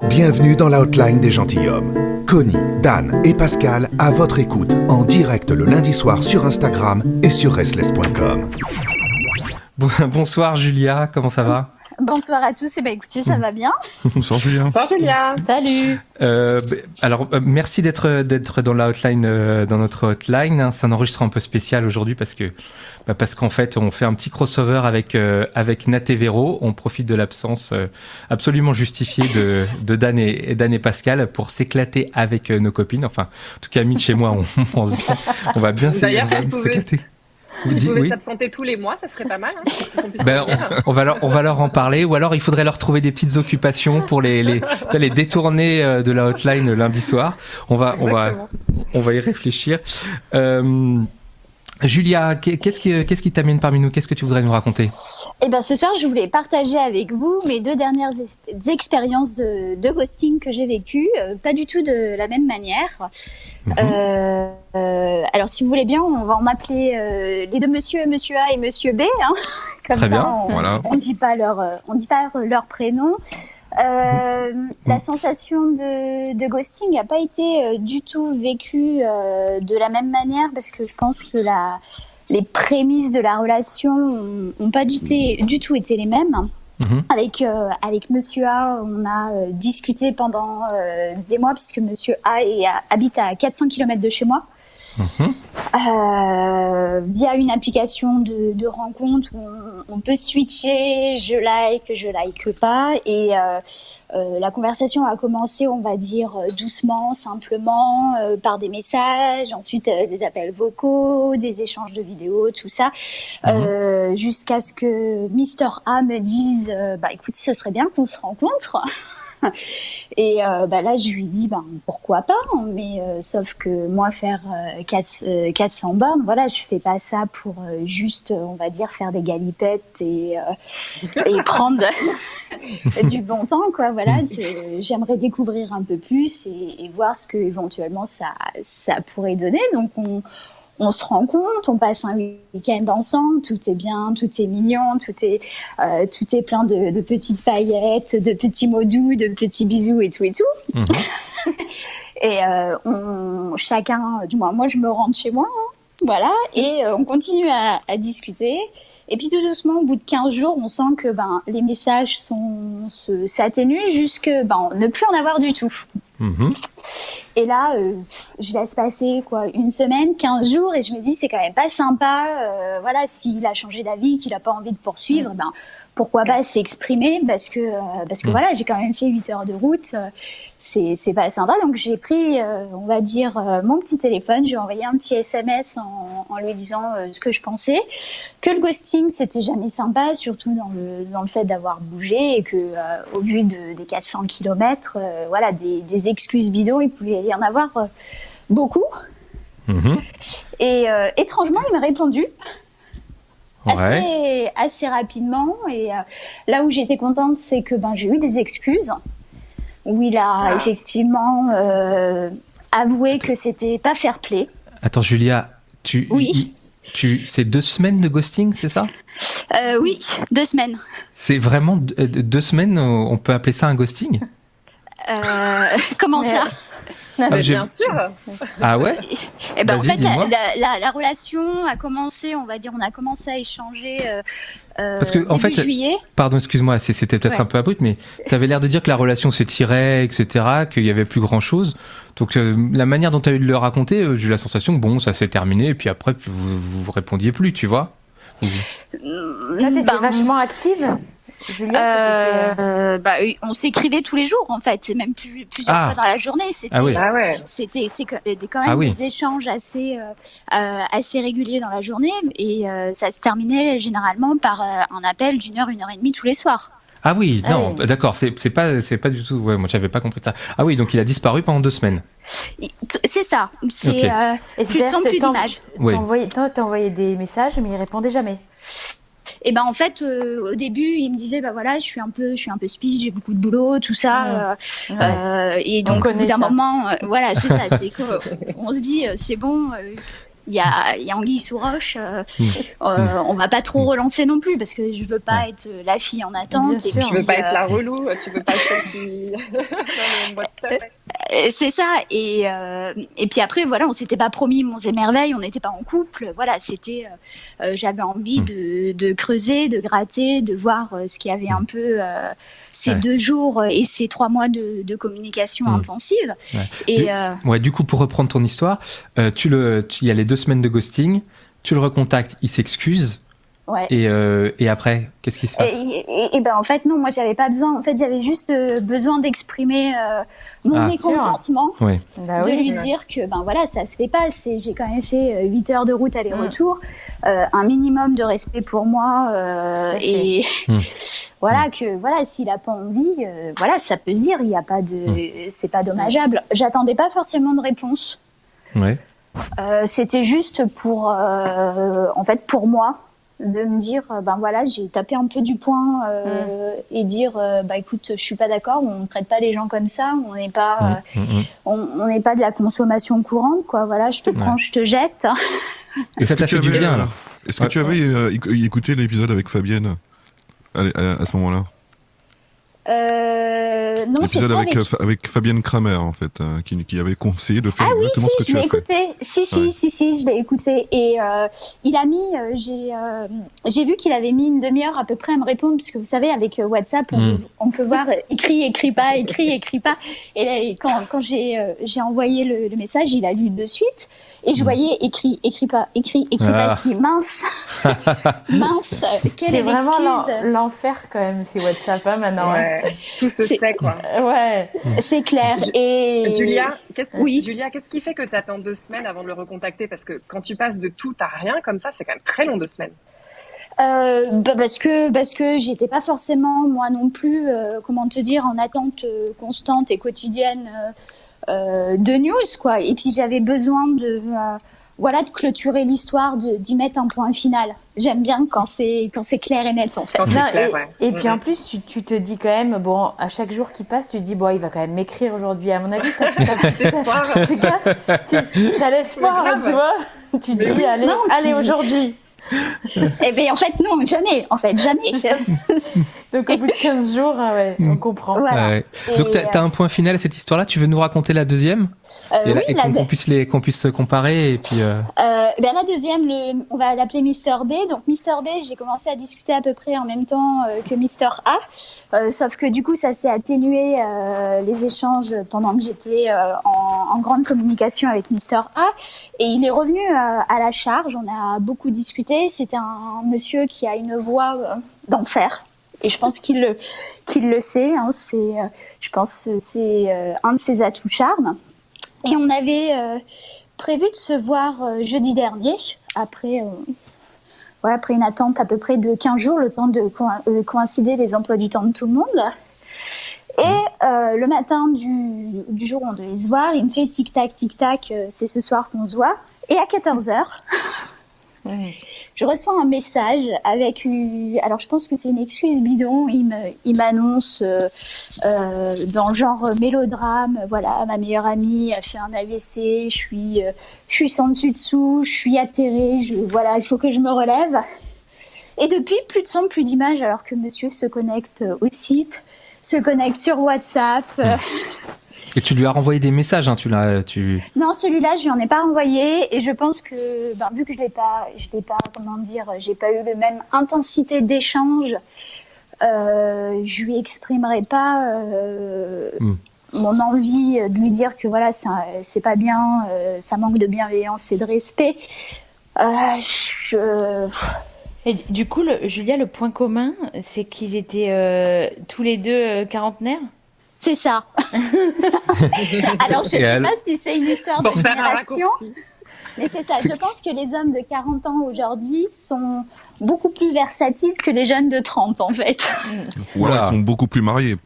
Bienvenue dans la hotline des gentilshommes. Connie, Dan et Pascal à votre écoute en direct le lundi soir sur Instagram et sur restless.com. Bonsoir Julia, comment ça va ? Bonsoir à tous, écoutez, ça va bien. Bonsoir Julien. Bonsoir Julia. Salut. Merci d'être dans la hotline, dans notre hotline. Hein. C'est un enregistrement un peu spécial aujourd'hui parce qu'en fait on fait un petit crossover avec Nat et Véro. On profite de l'absence absolument justifiée de Dan et Pascal pour s'éclater avec nos copines. Enfin, en tout cas, Mitch chez moi, on pense bien. On va bien s'éclater. Si vous pouvez s'absenter tous les mois, ça serait pas mal. Hein, on va leur en parler, ou alors il faudrait leur trouver des petites occupations pour les détourner de la hotline lundi soir. On va y réfléchir. Julia, qu'est-ce qui t'amène parmi nous ? Qu'est-ce que tu voudrais nous raconter ? Ce soir, je voulais partager avec vous mes 2 dernières expériences de ghosting que j'ai vécues, pas du tout de la même manière. Alors, si vous voulez bien, on va en m'appeler les 2 monsieur A et monsieur B. Hein. Comme très ça, bien. On dit pas leur prénom. La sensation de ghosting n'a pas été du tout vécue de la même manière parce que je pense que les prémices de la relation n'ont pas du tout été les mêmes. Avec Monsieur A, on a discuté pendant des mois puisque Monsieur A habite à 400 km de chez moi. Via une application de rencontre où on peut switcher, je like pas, et la conversation a commencé, on va dire, doucement, simplement, par des messages, ensuite des appels vocaux, des échanges de vidéos, tout ça, jusqu'à ce que Mister A me dise écoute, ce serait bien qu'on se rencontre. Et là, je lui dis pourquoi pas, mais sauf que moi, faire 400 bornes, voilà, je fais pas ça pour juste, on va dire, faire des galipettes et prendre du bon temps, quoi. Voilà, j'aimerais découvrir un peu plus et voir ce que éventuellement ça pourrait donner. Donc on se rend compte, on passe un week-end ensemble, tout est bien, tout est mignon, tout est plein de petites paillettes, de petits mots doux, de petits bisous et tout. Et chacun, du moins moi je me rentre chez moi, hein, voilà, et on continue à discuter. Et puis tout doucement, au bout de 15 jours, on sent que les messages s'atténuent jusqu'à ne plus en avoir du tout. Et là, je laisse passer une semaine, 15 jours, et je me dis c'est quand même pas sympa. Voilà, s'il a changé d'avis, qu'il a pas envie de poursuivre, pourquoi pas s'exprimer parce que voilà, j'ai quand même fait 8 heures de route. C'est pas sympa. Donc j'ai pris, on va dire, mon petit téléphone, j'ai envoyé un petit SMS en lui disant ce que je pensais, que le ghosting c'était jamais sympa, surtout dans le fait d'avoir bougé et que au vu des 400 km, voilà, des excuses bidons, il pouvait y en avoir beaucoup. Et étrangement, il m'a répondu. Assez rapidement, et là où j'étais contente, c'est que j'ai eu des excuses où il a effectivement avoué que c'était pas fair play. Attends Julia, c'est 2 semaines de ghosting, c'est ça ? Oui, 2 semaines. C'est vraiment 2 semaines, on peut appeler ça un ghosting ? Comment ça ? Bien sûr. Ah ouais ? En fait, la relation a commencé, on va dire, on a commencé à échanger parce que, en fait, juillet. Pardon, excuse-moi, c'était peut-être un peu abrupt, mais tu avais l'air de dire que la relation s'étirait, etc., qu'il n'y avait plus grand-chose. Donc, la manière dont tu as eu de le raconter, j'ai eu la sensation que ça s'est terminé, et puis après, vous répondiez plus, tu vois. Là, t'étais vachement active. Julia, on s'écrivait tous les jours en fait, même plusieurs fois dans la journée. C'était quand même des échanges assez réguliers dans la journée, et ça se terminait généralement par un appel d'1 heure, 1 heure et demie tous les soirs. Ah oui, non, d'accord, c'est pas du tout. Ouais, moi j'avais pas compris ça. Ah oui, donc il a disparu pendant 2 semaines. C'est ça. C'est plus de son, plus d'image. T'as envoyé des messages, mais il répondait jamais. Et en fait, au début, il me disait voilà, je suis un peu speed, j'ai beaucoup de boulot, tout ça. Et donc au bout d'un moment, voilà, c'est ça, c'est qu'on se dit c'est bon. il y a anguille sous roche. On va pas trop relancer non plus parce que je veux pas être la fille en attente. Bien Et sûr. puis, Tu veux pas être la relou, tu veux pas être celle qui. Non, mais moi, tout à fait. c'est ça. Et puis après, voilà, on s'était pas promis monts et merveilles, on n'était pas en couple. Voilà, c'était. J'avais envie de creuser, de gratter, de voir ce qu'il y avait un peu ces 2 jours et ces 3 mois de communication intensive. Ouais. Et Du coup, pour reprendre ton histoire, il y a les 2 semaines de ghosting, tu le recontactes, il s'excuse, ouais. et après, qu'est-ce qui se passe? Et ben en fait non, moi j'avais pas besoin. En fait, j'avais juste besoin d'exprimer mon mécontentement, de lui dire que ben voilà, ça se fait pas. J'ai quand même fait 8 heures de route aller-retour, un minimum de respect pour moi et voilà que voilà, s'il a pas envie, voilà, ça peut se dire. Il y a pas de, c'est pas dommageable. J'attendais pas forcément de réponse. Ouais. C'était juste pour en fait pour moi. De me dire ben voilà, j'ai tapé un peu du poing et dire bah écoute, je suis pas d'accord, on ne traite pas les gens comme ça, on n'est pas on n'est pas de la consommation courante, quoi. Voilà, je te prends, je te jette. Et ça t'a fait du bien alors? Est-ce que tu avais écouté l'épisode avec Fabienne à ce moment-là? Non, l'épisode avec Fabienne Kramer en fait, qui avait conseillé de faire exactement ce que tu as fait. Si, je l'ai écouté et il a mis, j'ai vu qu'il avait mis une demi-heure à peu près à me répondre parce que vous savez avec WhatsApp on peut voir écrit pas. Et là, quand j'ai envoyé le message, il a lu de suite et je voyais écrit pas. Je dis mince, quelle c'est est vraiment l'excuse. l'enfer quand même ces WhatsApp maintenant. Ouais. Tout se sait quoi. Ouais. C'est clair. Et Julia, qu'est-ce qui fait que tu attends 2 semaines avant de le recontacter? Parce que quand tu passes de tout à rien comme ça, c'est quand même très long 2 semaines. Parce que j'étais pas forcément moi non plus, comment te dire, en attente constante et quotidienne de news quoi. Et puis j'avais besoin de clôturer l'histoire, d'y mettre un point final. J'aime bien quand c'est clair et net en fait. Et puis en plus tu te dis quand même, bon, à chaque jour qui passe tu te dis bon, il va quand même m'écrire aujourd'hui, à mon avis t'as l'espoir, tu vois, tu te dis allez aujourd'hui. Eh bien, en fait, non, jamais. Donc, au bout de 15 jours, on comprend. Voilà. Donc, t'as un point final à cette histoire-là. Tu veux nous raconter la deuxième? Et qu'on puisse se comparer et puis. La deuxième, on va l'appeler Mister B. Donc, Mister B, j'ai commencé à discuter à peu près en même temps que Mister A. Sauf que du coup, ça s'est atténué les échanges pendant que j'étais en grande communication avec Mister A. Et il est revenu à la charge. On a beaucoup discuté. C'était un monsieur qui a une voix d'enfer. Et je pense qu'il le sait. Hein. Je pense que c'est un de ses atouts charmes. Et on avait prévu de se voir jeudi dernier, après une attente à peu près de 15 jours, le temps de coïncider les emplois du temps de tout le monde. Et le matin du jour où on devait se voir, il me fait tic-tac, c'est ce soir qu'on se voit. Et à 14h, je reçois un message avec alors je pense que c'est une excuse bidon. Il m'annonce dans le genre mélodrame, voilà, ma meilleure amie a fait un AVC, je suis sans dessus dessous, je suis atterrée, il faut que je me relève. Et depuis, plus de son, plus d'image, alors que monsieur se connecte au site, se connecte sur WhatsApp. Et tu lui as renvoyé des messages, hein, Non, celui-là, je lui en ai pas renvoyé, et je pense que, vu que je l'ai pas, j'ai pas eu la même intensité d'échange, je lui exprimerai pas mon envie de lui dire que voilà, c'est pas bien, ça manque de bienveillance et de respect. Et du coup, Julia, le point commun, c'est qu'ils étaient tous les deux quarantenaires? C'est ça. Alors, je sais pas si c'est une histoire de génération, mais c'est ça. Je pense que les hommes de 40 ans aujourd'hui sont beaucoup plus versatiles que les jeunes de 30, en fait. Ou alors, ils sont beaucoup plus mariés.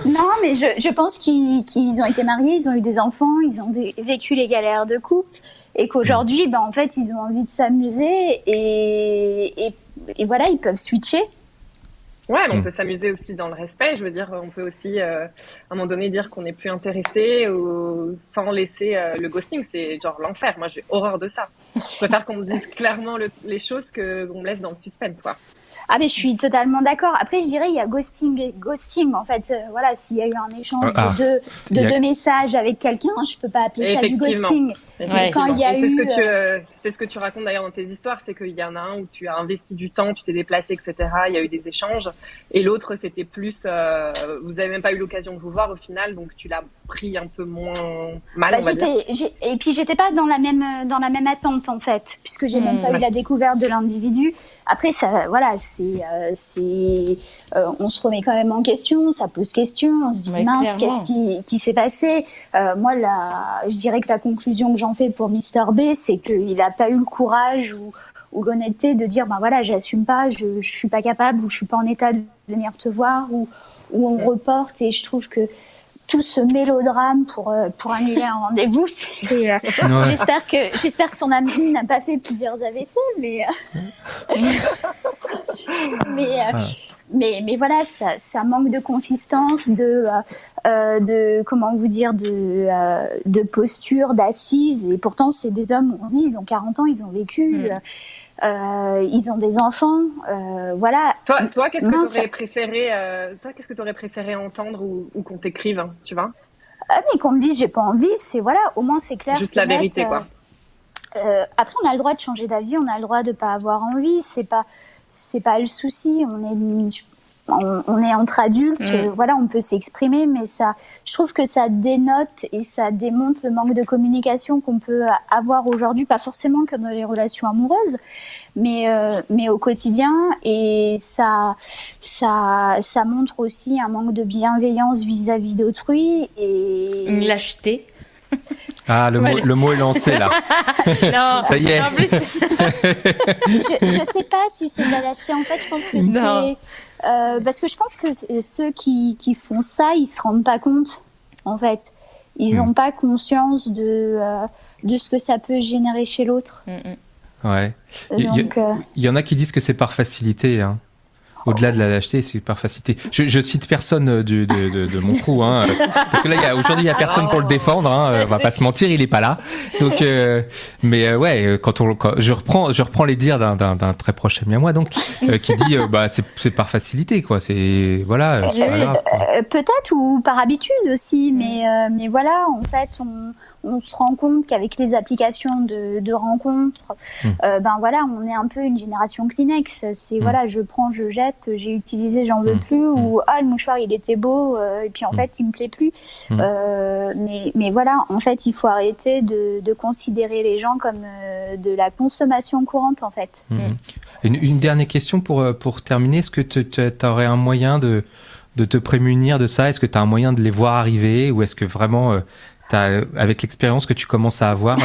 Non, mais je pense qu'ils ont été mariés, ils ont eu des enfants, ils ont vécu les galères de couple, et qu'aujourd'hui, en fait, ils ont envie de s'amuser, et voilà, ils peuvent switcher. Ouais, mais on peut s'amuser aussi dans le respect. Je veux dire, on peut aussi, à un moment donné, dire qu'on n'est plus intéressé ou sans laisser le ghosting. C'est genre l'enfer. Moi, j'ai horreur de ça. Je préfère qu'on me dise clairement les choses qu'on me laisse dans le suspense, quoi. Ah, mais je suis totalement d'accord. Après, je dirais, il y a ghosting et ghosting. En fait, voilà, s'il y a eu un échange de deux messages avec quelqu'un, je peux pas appeler ça du ghosting. Mais quand il y a c'est ce que tu racontes d'ailleurs dans tes histoires, c'est qu'il y en a un où tu as investi du temps, tu t'es déplacé, etc. Il y a eu des échanges. Et l'autre, c'était plus, vous avez même pas eu l'occasion de vous voir au final, donc tu l'as pris un peu moins mal, on va dire. Et puis, j'étais pas dans la même attente, en fait, puisque j'ai même pas eu la découverte de l'individu. Après, ça, voilà, on se remet quand même en question, ça pose question, on se dit mince, qu'est-ce qui s'est passé. Moi, je dirais que la conclusion que j'en fais pour Mr B, c'est qu'il a pas eu le courage ou l'honnêteté de dire ben voilà, j'assume pas, je suis pas capable ou je suis pas en état de venir te voir ou on reporte. Et je trouve que tout ce mélodrame pour annuler un rendez-vous, j'espère que son ami n'a pas fait plusieurs AVC, mais voilà, ça manque de consistance, de comment vous dire, de posture, d'assise. Et pourtant, c'est des hommes, on se dit, ils ont 40 ans, ils ont vécu, ils ont des enfants, voilà. Toi, qu'est-ce que tu aurais préféré qu'est-ce que tu aurais préféré entendre ou qu'on t'écrive, hein, tu vois? Mais qu'on me dise j'ai pas envie, c'est voilà, au moins c'est clair. Juste la vérité, quoi. Après, on a le droit de changer d'avis, on a le droit de pas avoir envie, c'est pas le souci. On est entre adultes, voilà, on peut s'exprimer, mais je trouve que ça dénote et ça démontre le manque de communication qu'on peut avoir aujourd'hui, pas forcément que dans les relations amoureuses, mais au quotidien. Et ça montre aussi un manque de bienveillance vis-à-vis d'autrui et une lâcheté. Ah, le mot est lancé, là. Non, ça y est. En plus... je sais pas si c'est de la lâcheté. En fait, je pense que c'est... parce que je pense que ceux qui font ça, ils se rendent pas compte, en fait. Ils n'ont pas conscience de ce que ça peut générer chez l'autre. Ouais. Il y en a qui disent que c'est par facilité, hein. Au-delà de la lâcheté, c'est par facilité. Je cite personne de mon trou, hein, parce que là, aujourd'hui, il y a personne pour le défendre. Hein, on va pas se mentir, il est pas là. Donc, mais ouais, quand je reprends les dires d'un très proche ami à moi, donc, qui dit, c'est par facilité, quoi. C'est voilà. C'est pas grave, quoi. Peut-être ou par habitude aussi, mais voilà, en fait, on se rend compte qu'avec les applications de rencontres, voilà, on est un peu une génération Kleenex. C'est voilà, je prends, je jette. J'ai utilisé, j'en veux plus, ou le mouchoir il était beau, et puis en fait il me plaît plus. Mais voilà, en fait il faut arrêter de considérer les gens comme de la consommation courante, en fait. Une dernière question pour terminer. Est-ce que tu aurais un moyen de te prémunir de ça? Est-ce que tu as un moyen de les voir arriver, ou est-ce que vraiment avec l'expérience que tu commences à avoir,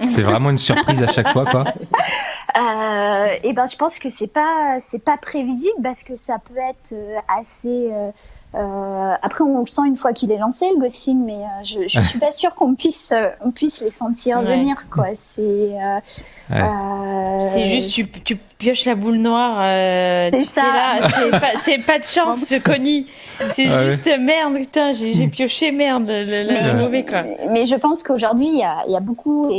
c'est vraiment une surprise à chaque fois, quoi? Et je pense que c'est pas prévisible, parce que ça peut être assez après on le sent une fois qu'il est lancé, le ghosting, mais je suis pas sûre qu'on puisse les sentir venir, quoi. C'est juste tu pioches la boule noire, c'est ça. C'est pas de chance, je connais. C'est juste merde, putain, j'ai pioché, merde, le mauvais, quoi. Mais je pense qu'aujourd'hui il y a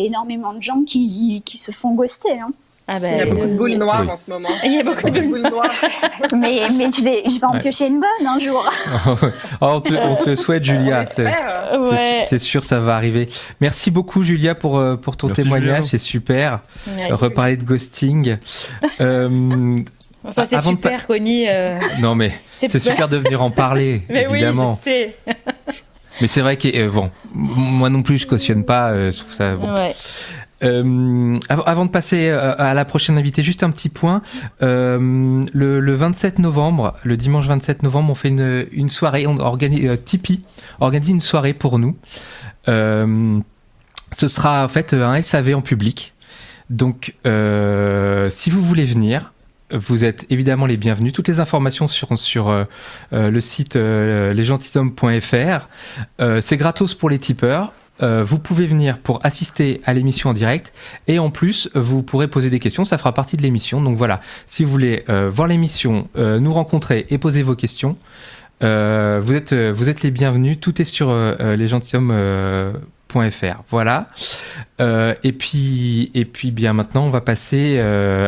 énormément de gens qui se font ghoster, hein. Il y a beaucoup de boules noires en ce moment. Il y a beaucoup de boules noires. mais je vais en piocher une bonne un jour. On te le souhaite, Julia. C'est sûr, ça va arriver. Merci beaucoup, Julia, pour ton témoignage. Julia. C'est super. Reparler de ghosting. Enfin, c'est super, Connie. Non, mais c'est super de venir en parler, mais évidemment. Oui, je sais. Mais c'est vrai que, moi non plus, je cautionne pas. Je trouve ça... Bon. Ouais. Avant de passer à la prochaine invitée, juste un petit point. Le 27 novembre, le dimanche 27 novembre, on fait une soirée. Tipeee organise une soirée pour nous. Ce sera en fait un SAV en public. Donc, si vous voulez venir, vous êtes évidemment les bienvenus. Toutes les informations sur le site lesgentilshommes.fr. C'est gratos pour les tipeurs. vous pouvez venir pour assister à l'émission en direct et en plus, vous pourrez poser des questions, ça fera partie de l'émission. Donc voilà, si vous voulez voir l'émission, nous rencontrer et poser vos questions, vous êtes les bienvenus. Tout est sur lesgentilshommes.fr. Voilà. Et puis bien maintenant, on va passer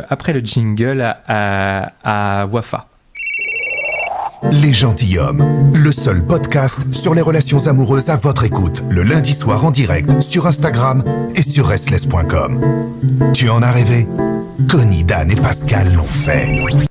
après le jingle à Wafa. Les Gentilshommes, le seul podcast sur les relations amoureuses à votre écoute, le lundi soir en direct sur Instagram et sur restless.com. Tu en as rêvé? Connie, Dan et Pascal l'ont fait.